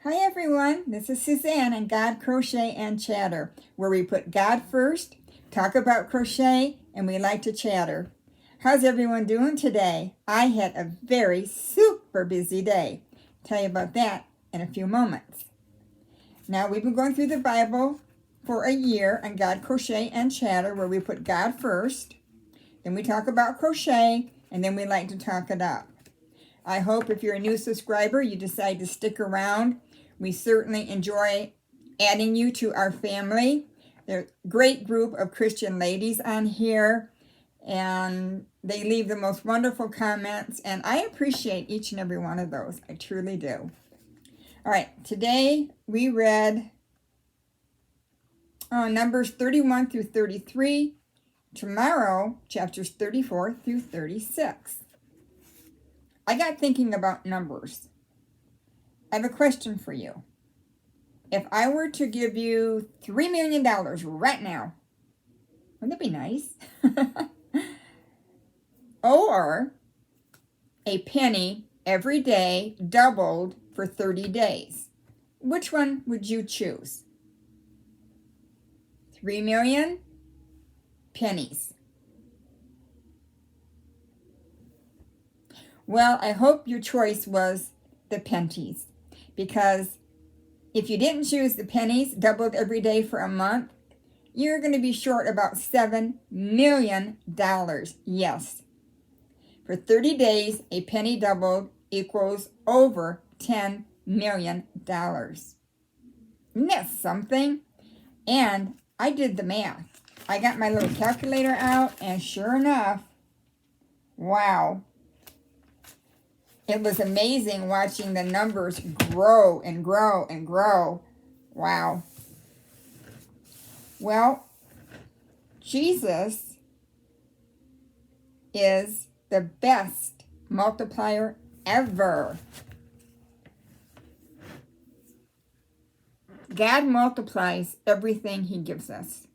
Hi everyone, this is Suzanne and God Crochet and Chatter, where we put God first, talk about crochet, and we like to chatter. How's everyone doing today? I had a very super busy day. Tell you about that in a few moments. Now we've been going through the Bible for a year on God Crochet and Chatter, where we put God first, then we talk about crochet, and then we like to talk it up. I hope if you're a new subscriber, you decide to stick around. We certainly enjoy adding you to our family. There's a great group of Christian ladies on here, and they leave the most wonderful comments, and I appreciate each and every one of those. I truly do. All right, today we read Numbers 31 through 33. Tomorrow, chapters 34 through 36. I got thinking about numbers. I have a question for you. If I were to give you $3 million right now, wouldn't that be nice? Or a penny every day doubled for 30 days. Which one would you choose? 3 million pennies. Well, I hope your choice was the pennies, because if you didn't choose the pennies doubled every day for a month, you're going to be short about $7 million. Yes. For 30 days, a penny doubled equals over $10 million. Isn't that something? And I did the math. I got my little calculator out, and sure enough, wow. It was amazing watching the numbers grow and grow and grow. Wow. Well, Jesus is the best multiplier ever. God multiplies everything he gives us.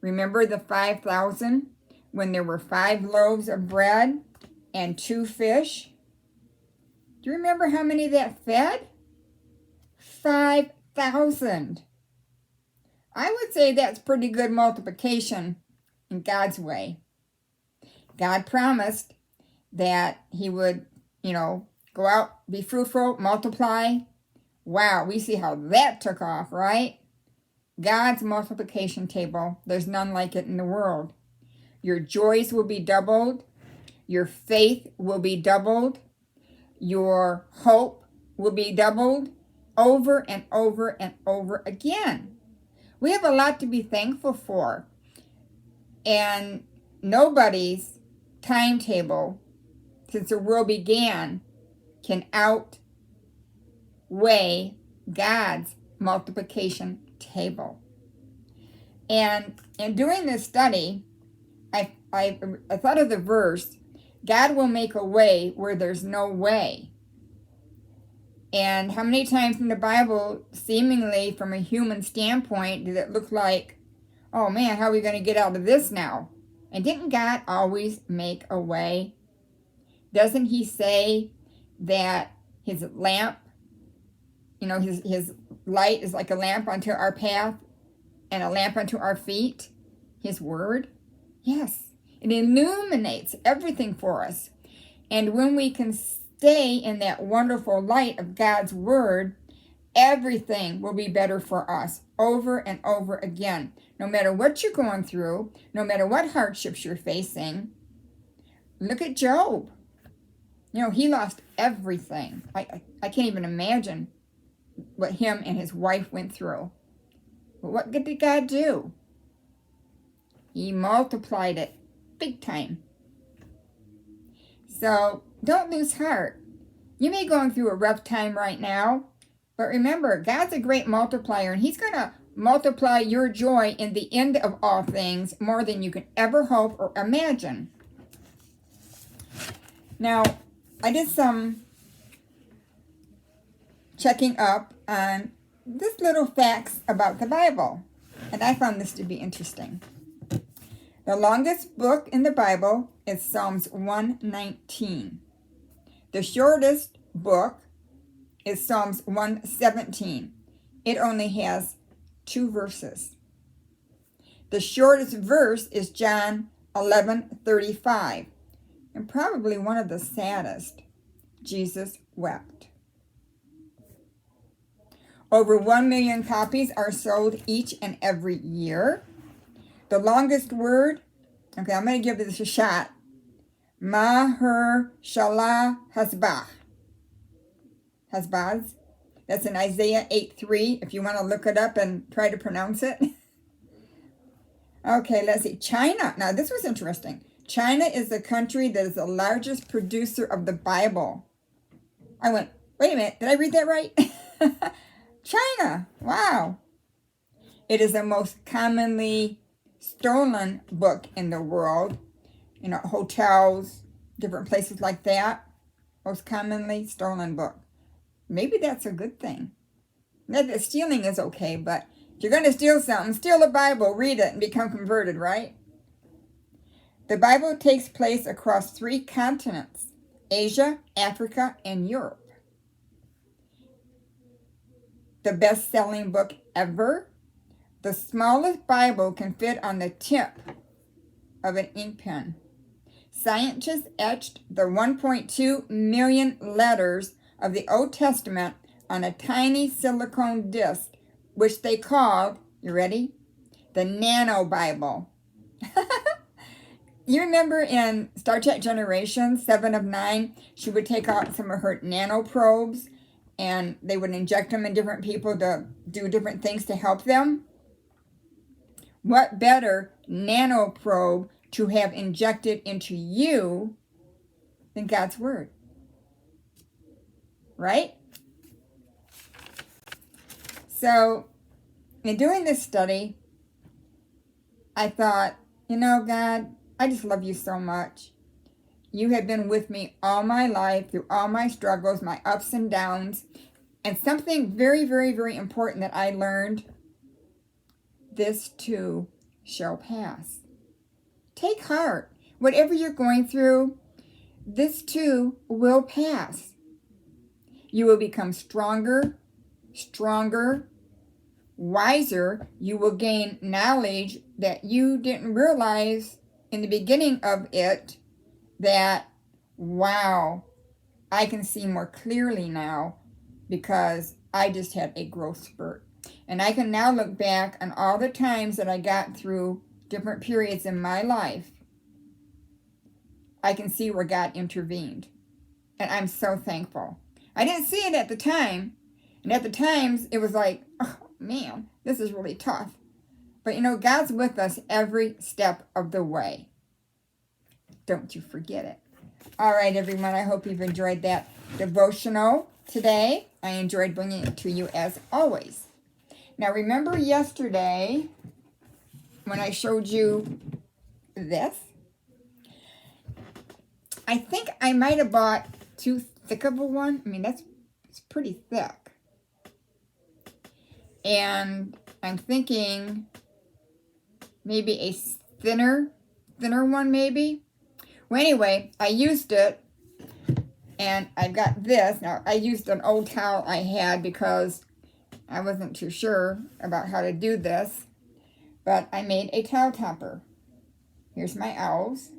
Remember the 5,000 when there were 5 loaves of bread and 2 fish? Do you remember how many that fed? 5,000. I would say that's pretty good multiplication in God's way. God promised that he would, go out, be fruitful, multiply. Wow, we see how that took off, right? God's multiplication table, there's none like it in the world. Your joys will be doubled. Your faith will be doubled. Your hope will be doubled over and over and over again. We have a lot to be thankful for. And nobody's timetable since the world began can outweigh God's multiplication table. And in doing this study, I thought of the verse, God will make a way where there's no way. And how many times in the Bible, seemingly from a human standpoint, did it look like, oh man, how are we going to get out of this now? And didn't God always make a way? Doesn't he say that his lamp, his light is like a lamp unto our path and a lamp unto our feet? His word? Yes. It illuminates everything for us. And when we can stay in that wonderful light of God's word, everything will be better for us over and over again. No matter what you're going through, no matter what hardships you're facing. Look at Job. He lost everything. I can't even imagine what him and his wife went through. But what did God do? He multiplied it big time. So don't lose heart. You may be going through a rough time right now, but remember, God's a great multiplier, and he's going to multiply your joy in the end of all things more than you can ever hope or imagine. Now, I did some checking up on this little facts about the Bible, and I found this to be interesting. The longest book in the Bible is Psalms 119. The shortest book is Psalms 117. It only has 2 verses. The shortest verse is John 11:35, and probably one of the saddest. Jesus wept. Over 1 million copies are sold each and every year. The longest word, okay, I'm going to give this a shot. Maher-shalal Hasbaz. Hasbaz. That's in Isaiah 8:3, if you want to look it up and try to pronounce it. Okay, let's see. China. Now, this was interesting. China is the country that is the largest producer of the Bible. I went, wait a minute, did I read that right? China. Wow. It is the most commonly stolen book in the world. You know, hotels, different places like that. Most commonly stolen book. Maybe that's a good thing. Not that stealing is okay, but if you're going to steal something, steal the Bible, read it, and become converted, right? The Bible takes place across 3 continents: Asia, Africa, and Europe. The best-selling book ever. The smallest Bible can fit on the tip of an ink pen. Scientists etched the 1.2 million letters of the Old Testament on a tiny silicone disc, which they called, you ready? The Nano Bible. You remember in Star Trek Generations, 7 of 9, she would take out some of her nano probes and they would inject them in different people to do different things to help them? What better nano probe to have injected into you than God's Word? Right? So, in doing this study, I thought, you know, God, I just love you so much. You have been with me all my life, through all my struggles, my ups and downs. And something very, very, very important that I learned, this too shall pass. Take heart. Whatever you're going through, this too will pass. You will become stronger, wiser. You will gain knowledge that you didn't realize in the beginning of it, that, wow, I can see more clearly now because I just had a growth spurt. And I can now look back on all the times that I got through different periods in my life. I can see where God intervened. And I'm so thankful. I didn't see it at the time. And at the times, it was like, oh, man, this is really tough. But, you know, God's with us every step of the way. Don't you forget it. All right, everyone, I hope you've enjoyed that devotional today. I enjoyed bringing it to you as always. Now, remember yesterday when I showed you this? I think I might have bought too thick of a one. I mean, it's pretty thick. And I'm thinking maybe a thinner one maybe. Well, anyway, I used it, and I got this. Now, I used an old towel I had because I wasn't too sure about how to do this, but I made a towel topper. Here's my owls.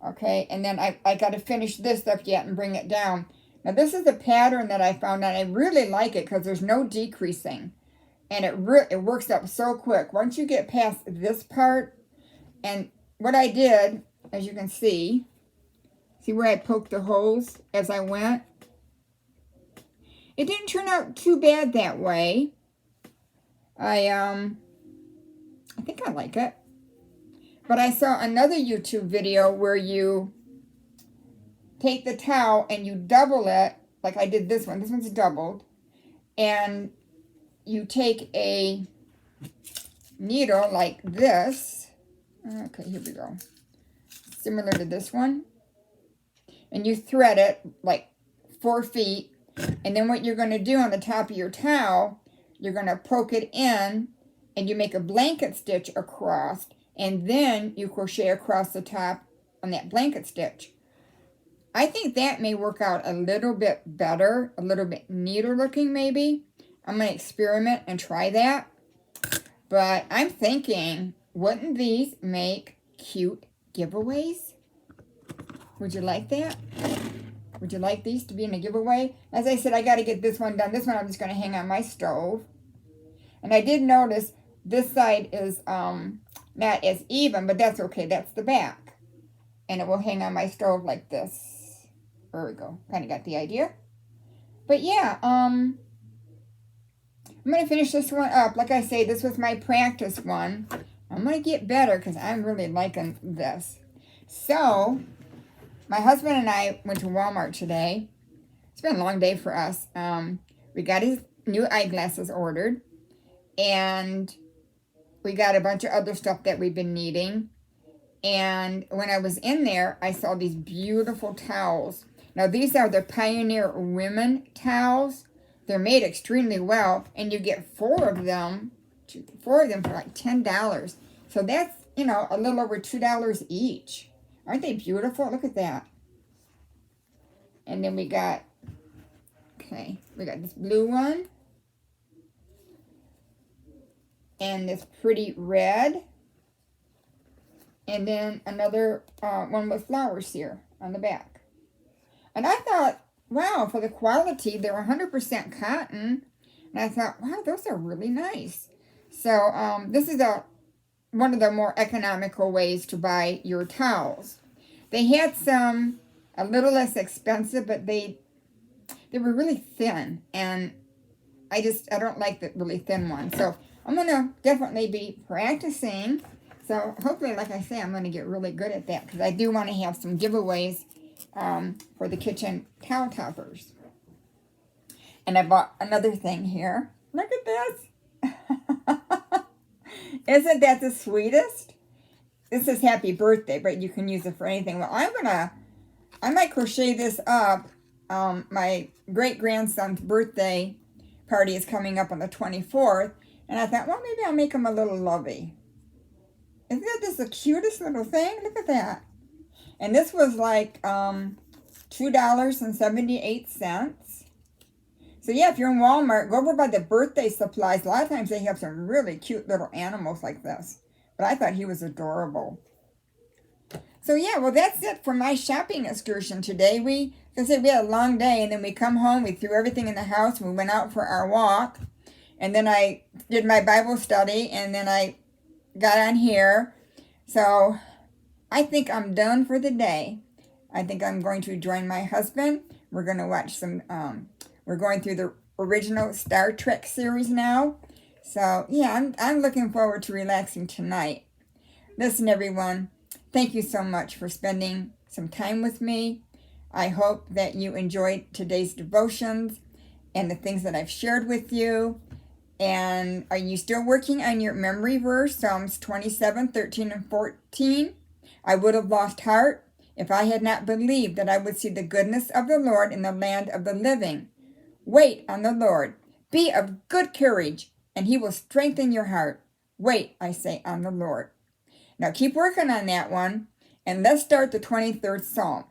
Okay, and then I got to finish this up yet and bring it down. Now, this is a pattern that I found, and I really like it because there's no decreasing, and it works up so quick. Once you get past this part, and what I did, as you can see where I poked the holes as I went? It didn't turn out too bad that way. I think I like it. But I saw another YouTube video where you take the towel and you double it, like I did this one. This one's doubled. And you take a needle like this. Okay, here we go. Similar to this one. And you thread it like 4 feet. And then what you're going to do on the top of your towel, you're going to poke it in and you make a blanket stitch across. And then you crochet across the top on that blanket stitch. I think that may work out a little bit better, a little bit neater looking maybe. I'm going to experiment and try that. But I'm thinking, wouldn't these make cute giveaways? Would you like that? Would you like these to be in a giveaway? As I said, I got to get this one done. This one I'm just going to hang on my stove. And I did notice this side is not as even, but that's okay. That's the back. And it will hang on my stove like this. There we go. Kind of got the idea. But yeah, I'm going to finish this one up. Like I say, this was my practice one. I'm going to get better because I'm really liking this. So, my husband and I went to Walmart today. It's been a long day for us. We got his new eyeglasses ordered. And we got a bunch of other stuff that we've been needing. And when I was in there, I saw these beautiful towels. Now, these are the Pioneer Women towels. They're made extremely well. And you get four of them for like $10. So that's, you know, a little over $2 each. Aren't they beautiful? Look at that. And then we got this blue one. And this pretty red. And then another one with flowers here on the back. And I thought, wow, for the quality, they're 100% cotton. And I thought, wow, those are really nice. So this is one of the more economical ways to buy your towels. They had some a little less expensive, but they were really thin. And I don't like the really thin ones. So I'm going to definitely be practicing. So hopefully, like I say, I'm going to get really good at that. Because I do want to have some giveaways for the kitchen towel toppers. And I bought another thing here. Look at this. Isn't that the sweetest? This is happy birthday, but you can use it for anything. Well, I might crochet this up. My great-grandson's birthday party is coming up on the 24th. And I thought, well, maybe I'll make him a little lovey. Isn't that just the cutest little thing? Look at that. And this was like $2.78. So yeah, if you're in Walmart, go over by the birthday supplies. A lot of times they have some really cute little animals like this. But I thought he was adorable. So yeah, well, that's it for my shopping excursion today. We had a long day, and then we come home, we threw everything in the house, and we went out for our walk. And then I did my Bible study, and then I got on here. So I think I'm done for the day. I think I'm going to join my husband. We're going to watch some, we're going through the original Star Trek series now. So yeah, I'm looking forward to relaxing tonight. Listen, everyone, thank you so much for spending some time with me. I hope that you enjoyed today's devotions and the things that I've shared with you. And are you still working on your memory verse, Psalms 27, 13, and 14? I would have lost heart if I had not believed that I would see the goodness of the Lord in the land of the living. Wait on the Lord. Be of good courage, and he will strengthen your heart. Wait, I say, on the Lord. Now keep working on that one, and let's start the 23rd Psalm.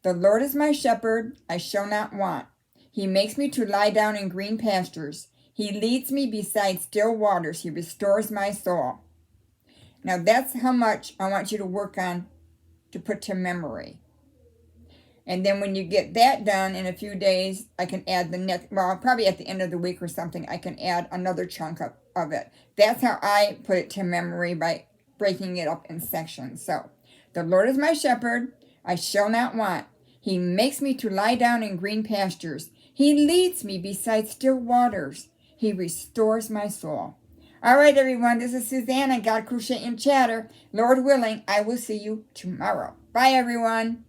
The Lord is my shepherd, I shall not want. He makes me to lie down in green pastures. He leads me beside still waters. He restores my soul. Now that's how much I want you to work on to put to memory. And then when you get that done in a few days, I can add the next, well, probably at the end of the week or something, I can add another chunk of it. That's how I put it to memory, by breaking it up in sections. So, the Lord is my shepherd, I shall not want. He makes me to lie down in green pastures. He leads me beside still waters. He restores my soul. All right, everyone, this is Suzanne and God Crochet and Chatter. Lord willing, I will see you tomorrow. Bye, everyone.